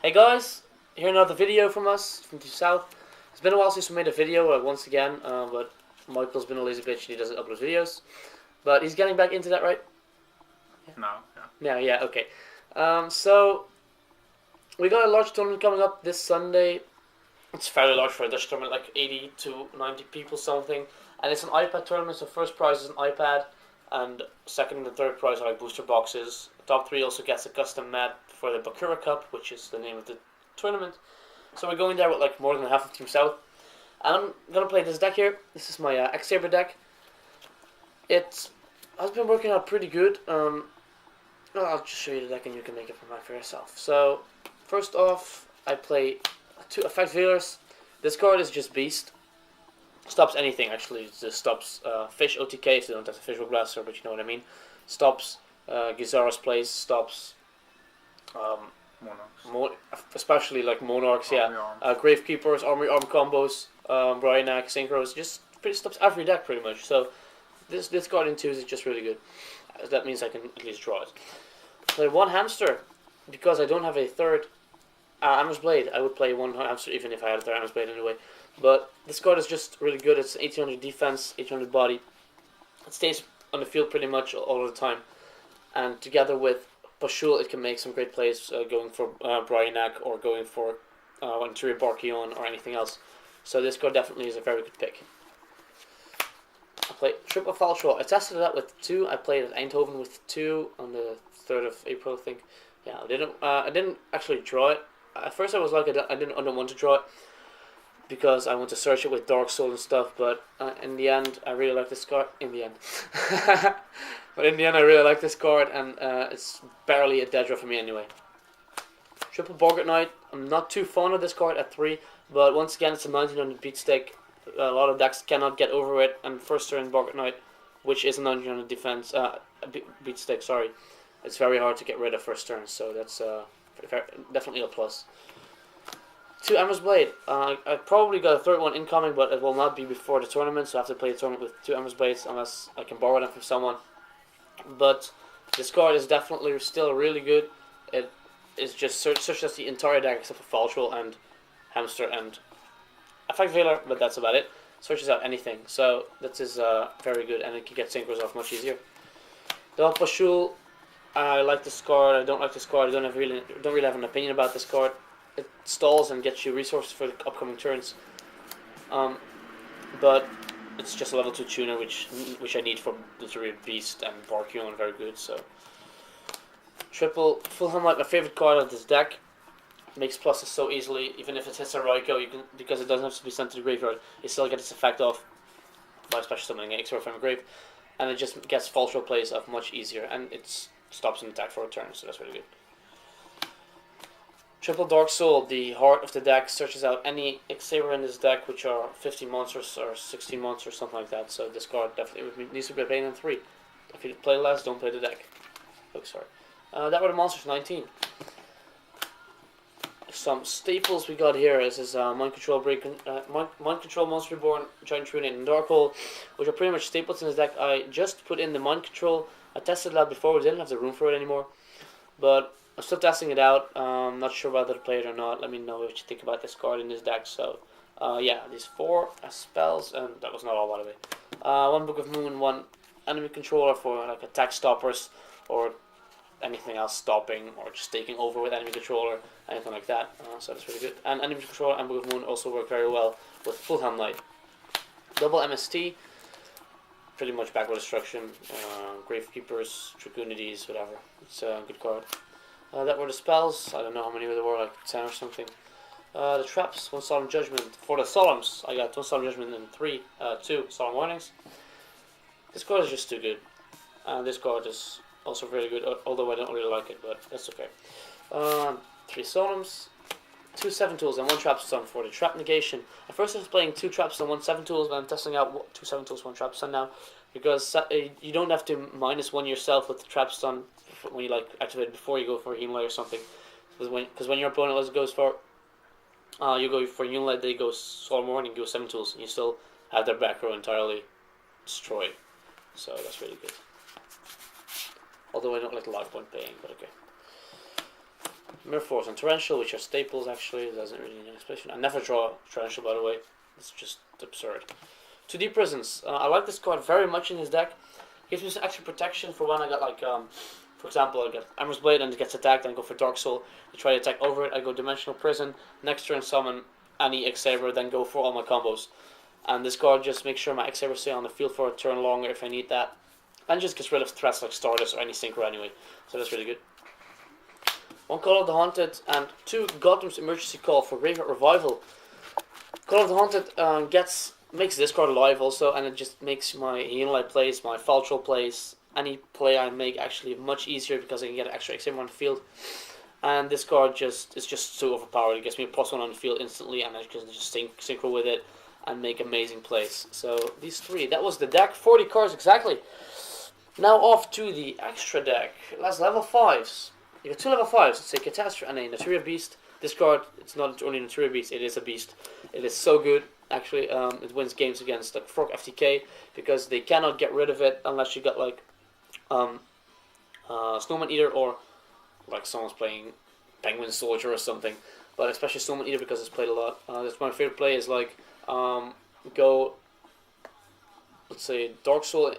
Hey guys, here another video from us, from Team South. It's been a while since we made a video, once again, but Michael's been a lazy bitch and he doesn't upload videos. But he's getting back into that, right? Yeah. No, yeah. Yeah, okay. So, we got a large tournament coming up this Sunday. It's fairly large for a Dutch tournament, like 80 to 90 people something. And it's an iPad tournament, so first prize is an iPad, and second and third prize are like booster boxes. Top 3 also gets a custom mat for the Bakura Cup, which is the name of the tournament. So we're going there with like more than half of Team South. And I'm going to play this deck here. This is my X-Saber deck. It has been working out pretty good. I'll just show you the deck and you can make it for yourself. So, first off, I play 2 Effect Veilers. This card is just Beast. Stops anything, actually. It just stops Fish OTK, so you don't have the Visual Blaster, but you know what I mean. Stops Gizara's plays, stops Monarchs. especially like Monarchs, yeah. Gravekeepers, Armory Arm combos, Bryanak, Synchros, just stops every deck pretty much. So this card in 2 is just really good. That means I can at least draw it. Play 1 Hamster, because I don't have a third Amherst Blade. I would play 1 Hamster even if I had a third Amherst Blade anyway. But this card is just really good. It's 1800 defense, 800 body. It stays on the field pretty much all the time. And together with Pashul, it can make some great plays going for Bryanak or going for Interior Barkion or anything else. So this card definitely is a very good pick. I played Triple Falchol. I tested it out with 2. I played at Eindhoven with 2 on the 3rd of April, I think. Yeah, I didn't actually draw it. At first I was like, I don't want to draw it because I want to search it with Dark Soul and stuff, but in the end I really like this card. In the end. But in the end I really like this card, and it's barely a dead draw for me anyway. Triple Boggart Knight. I'm not too fond of this card at 3, but once again it's a 1900 beat stick. A lot of decks cannot get over it, and first turn Boggart Knight, which is a 1900 defense, beat stick, sorry. It's very hard to get rid of first turn, so that's definitely a plus. 2 Amherst Blade. I probably got a third one incoming, but it will not be before the tournament, so I have to play the tournament with 2 Amherst Blades unless I can borrow them from someone. But this card is definitely still really good. It is just such as the entire deck except for Falchol and Hamster and Effect Veiler, but that's about it. Searches out anything, so that is very good, and it can get Synchros off much easier. Del Pashul. I like this card. I don't like this card. I don't really have an opinion about this card. It stalls and gets you resources for the upcoming turns. But it's just a level 2 tuner, which I need for the Beast and Barkion, very good. So Triple Fulham, like my favorite card of this deck. Makes pluses so easily, even if it hits a Raikou, you can, because it doesn't have to be sent to the graveyard. It still gets its effect off by special summoning X-Saber from a grave, and it just gets Falchol plays off much easier, and it stops an attack for a turn, so that's really good. Triple Dark Soul, the heart of the deck, searches out any X-Saber in this deck, which are 15 monsters or 16 monsters, something like that. So this card definitely needs to be played in 3. If you play less, don't play the deck. Oh, sorry. That were the monsters, 19. Some staples we got here is Mind Control Mind Control, Monster Reborn, Giant Trune, and Dark Hole, which are pretty much staples in this deck. I just put in the Mind Control. I tested it out before. We didn't have the room for it anymore, but I'm still testing it out. I'm not sure whether to play it or not. Let me know what you think about this card in this deck. So, yeah, these 4 spells, and that was not all, by the way. 1 Book of Moon, 1 enemy controller for like attack stoppers or anything else stopping or just taking over with enemy controller, anything like that. So that's really good. And enemy controller and Book of Moon also work very well with Fulham Knight. Double MST, pretty much backward destruction, Gravekeepers, Dragonides, whatever. It's a good card. That were the spells. I don't know how many there were, like 10 or something. The traps, 1 Solemn Judgment. For the Solemns, I got 1 Solemn Judgment and 2 Solemn Warnings. This card is just too good. This card is also very good, although I don't really like it, but that's okay. 3 Solemns, 2 7 tools, and 1 Trap Stun for the Trap Negation. At first I was playing 2 Trap Stun, 1 7 tools, but I'm testing out 2 7 tools, 1 Trap Stun now, because you don't have to -1 yourself with the Trap Stun when you like activate it before you go for Healing Light or something. Because when your opponent goes for you go for Healing Light, they go Solemn Warning, you go 7 tools, and you still have their back row entirely destroyed. So that's really good. Although I don't like the life point paying, but okay. Mirror Force and Torrential, which are staples actually. It doesn't really need an explanation. I never draw Torrential, by the way. It's just absurd. 2D Prisons. I like this card very much in his deck. Gives me some extra protection for when I got like, for example, I get Emmer's Blade and it gets attacked, and I go for Dark Soul to try to attack over it. I go Dimensional Prison. Next turn, summon any X-Saber, then go for all my combos. And this card just makes sure my X-Saber stay on the field for a turn longer if I need that. And just gets rid of threats like Stardust or any Synchro anyway. So that's really good. 1 Call of the Haunted and 2 Gotham's Emergency Call for Graveyard Revival. Call of the Haunted makes this card alive also, and it just makes my Heallight plays, my Faltrol plays, any play I make actually much easier because I can get an extra X-Saber on the field. And this card is just so overpowered. It gets me a +1 on the field instantly, and I can just synchro with it and make amazing plays. So these 3, that was the deck. 40 cards exactly. Now off to the extra deck. Last level 5s. You got 2 level 5s. It's a Catastrophe and a Naturia Beast. This card, it's not only a Naturia Beast, it is a beast. It is so good. Actually, it wins games against like Frog FTK because they cannot get rid of it unless you got like Snowman Eater or like someone's playing Penguin Soldier or something. But especially Snowman Eater because it's played a lot. That's my favorite play is like go, let's say Dark Soul,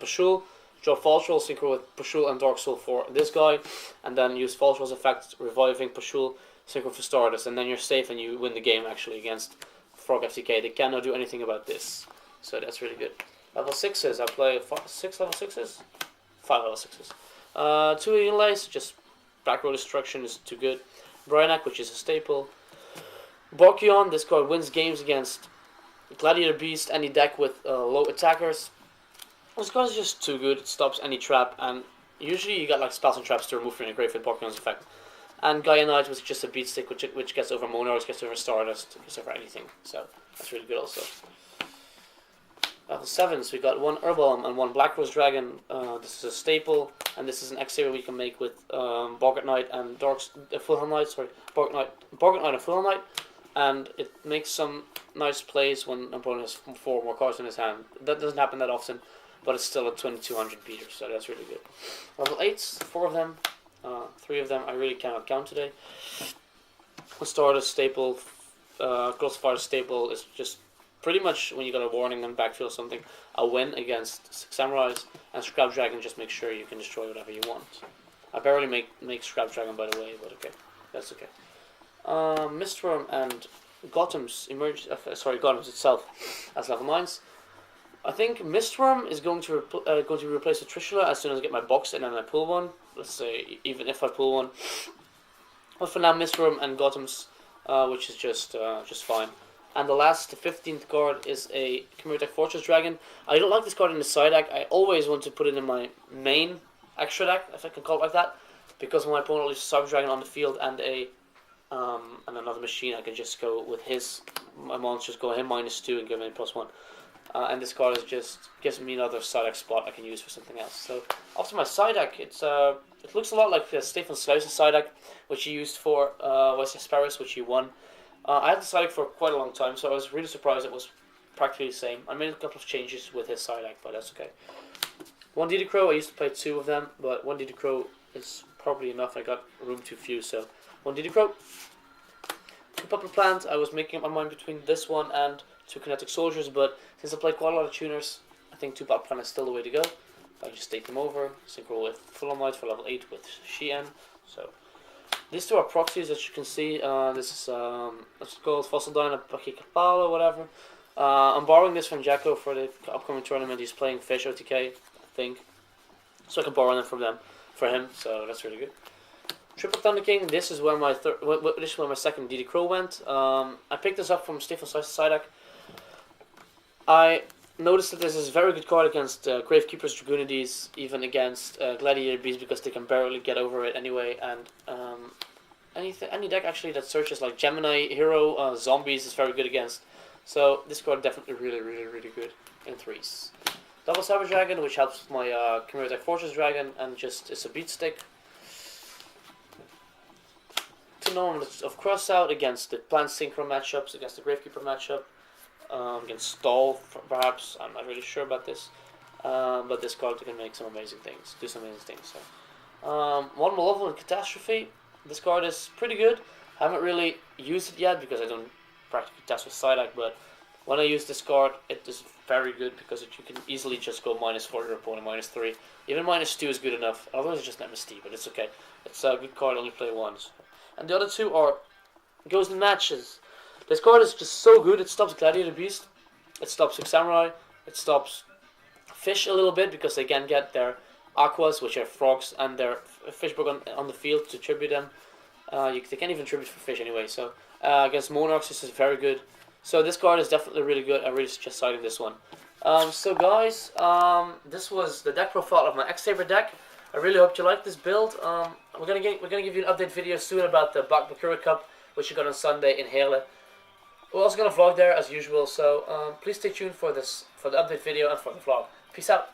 Pashul, draw Faltrol, synchro with Pashul and Dark Soul for this guy, and then use Faltrol's effect, reviving Pashul, synchro for Stardust, and then you're safe and you win the game actually against Frog FTK. They cannot do anything about this, so that's really good. Level 6s, I play 6 level 6s? 5 level 6s. 2 Inlays, just back row destruction is too good. Bryanak, which is a staple. Borkion, this card wins games against Gladiator Beast, any deck with low attackers. This card is just too good, it stops any trap, and usually you got like spells and traps to remove from your grave with Borkion's effect. And Gaia Knight was just a beat stick which gets over Monarchs, gets over Stardust, gets over anything, so that's really good also. Level 7s, we got 1 Herbalm and 1 Black Rose Dragon. This is a staple, and this is an X-Saber we can make with Boggart Knight and Full Knight, Boggart Knight and Full Knight. And it makes some nice plays when an opponent has 4 more cards in his hand. That doesn't happen that often, but it's still a 2200 beater, so that's really good. Level 8s, 4 of them. 3 of them I really cannot count today. Stardust staple, Crucifier staple is just pretty much when you got a warning and backfill something, a win against 6 Samurais, and Scrap Dragon just make sure you can destroy whatever you want. I barely make Scrap Dragon, by the way, but okay, that's okay. Mistworm and Gotham's Gotham's itself as level 9s. I think Mistworm is going to replace the Trishula as soon as I get my box and then I pull one. Let's say even if I pull one. But for now, Mistworm and Gotham's, which is just fine. And the last, the 15th card is a Chimeric Fortress Dragon. I don't like this card in the side deck. I always want to put it in my main extra deck, if I can call it like that, because when my opponent leaves a Cyber Dragon on the field and and another machine, I can just go with my monsters, go him -2 and give him +1. And this card is just gives me another side deck spot I can use for something else. So after my side deck, it looks a lot like Stefan Sluis's side deck, which he used for X-Sabers, which he won. I had the side deck for quite a long time, so I was really surprised it was practically the same. I made a couple of changes with his side deck, but that's okay. 1 DD Crow, I used to play 2 of them, but 1 DD Crow is probably enough. I got room too few, so 1 DD Crow. 2 Puppet Plant, I was making up my mind between this one and 2 Kinetic Soldiers, but since I played quite a lot of tuners, I think 2 Puppet Plant is still the way to go. I just take them over, synchro with Full On Light for level 8 with Shien. So these 2 are proxies, as you can see. This is let's call it Fossil Dino Pakikapala or whatever. I'm borrowing this from Jacko for the upcoming tournament. He's playing Fish OTK, I think, so I can borrow them for him. So that's really good. Triple Thunder King. This is where my second DD Crow went. I picked this up from Stefan Sluis's side deck. I noticed that this is a very good card against Gravekeepers, Dragoonides, even against Gladiator Beasts because they can barely get over it anyway. And any deck actually that searches like Gemini, Hero, Zombies is very good against. So this card definitely really good in 3s. Double Cyber Dragon, which helps with my Chimeric Fortress Dragon, and just it's a beat stick. To norm of Cross Out against the Plant Synchro matchups, against the Gravekeeper matchup. Against Stall, perhaps. I'm not really sure about this. But this card can make some amazing things. Do some amazing things. So. 1 Malevolent Catastrophe. This card is pretty good. I haven't really used it yet because I don't practically test with Psyduck, but when I use this card, it is very good because you can easily just go -4 your opponent, -3. Even -2 is good enough. Otherwise, it's just an MST, but it's okay. It's a good card, only play once. And the other two are goes in matches. This card is just so good. It stops Gladiator Beast. It stops Six Samurai. It stops Fish a little bit because they can get their Aquas, which are frogs, and their fish book on the field to tribute them. They can't even tribute for fish anyway. So against Monarchs, this is very good. So this card is definitely really good. I really suggest citing this one. So guys, this was the deck profile of my X-Saber deck. I really hope you like this build. We're gonna give you an update video soon about the Bakura Cup, which you got on Sunday in Hele. We're also gonna vlog there as usual. So please stay tuned for the update video and for the vlog. Peace out.